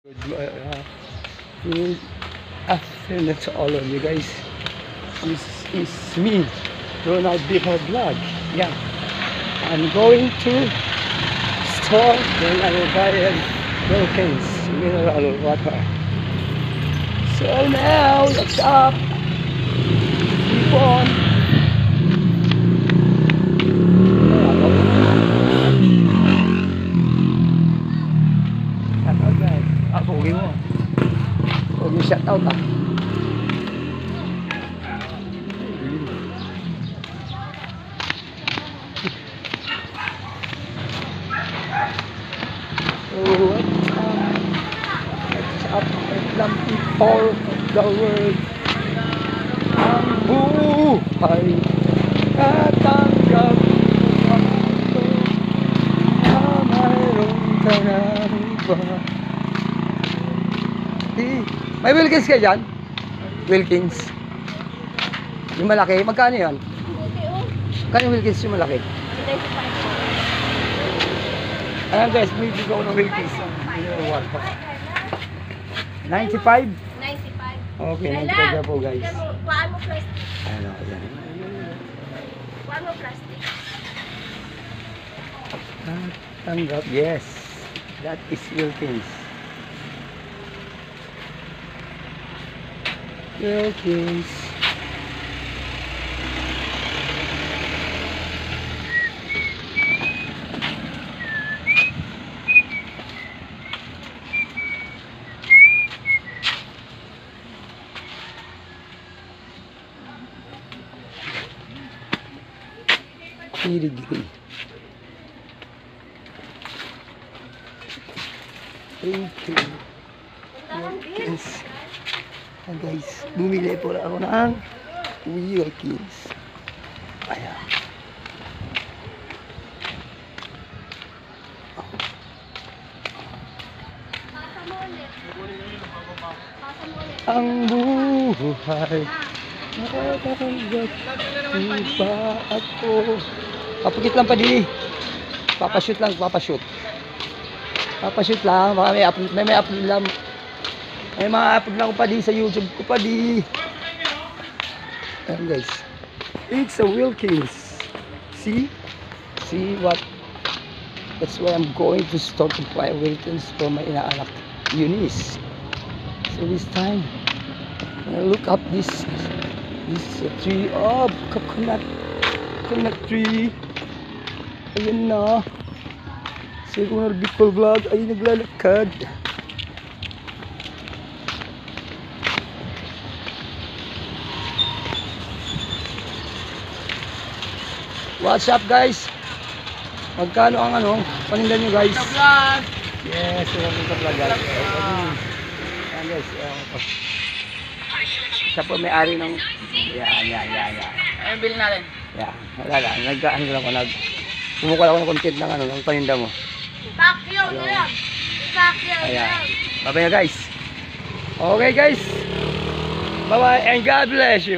Good afternoon to all of you guys. This is me, Ronald Bihar Vlog. Yeah, I'm going to store then I will buy Wilkins mineral water. So now, let's up. Keep on. Shoutout guys. Pogi mo. Pogi shoutout ah. What's up, some people of the world? Ang buhay katanggap mo ito na mayroong karaniba. May Wilkins kayo dyan? Wilkins. Yung malaki, magkano yun? Magkano yung Wilkins yung malaki? Ayan guys, may bigay ko ng Wilkins. 95? 95. Okay, 95 na po guys. Kuhaan mo plastic. Ano, yan. Kuhaan mo plastic. Tanggap, yes. That is Wilkins. Wilkins. Degree. Thank you. Wilkins. Guys, bumili po ako ng Wilkins. Ayan. Ang buhay nakatanggap pa ako. Papakit lang pa di. Papashoot lang, papashoot. Papashoot lang, baka may upload lang. May mga upload lang ko pa di sa YouTube ko pa di. Ayan guys. It's a Wilkins. See? See what? That's why I'm going to start to buy Wilkins for my inaanak, Eunice. So this time, I look up this tree of coconut tree. Ayan na. Si Ronald Bihar Vlog ay naglalakad. What's up guys? Magkano ang paninda nyo guys? Vlog. Yes, Ronald Bihar Vlog guys. Ayan guys. Siya po may-ari ng yan. Ayun, bilhin natin. Yeah, wala lang. Pumukul ako ng content ng paninda mo. Vacuum na lang. Vacuum na Ayan. lang. Bye-bye guys. Okay guys. Bye-bye and God bless you.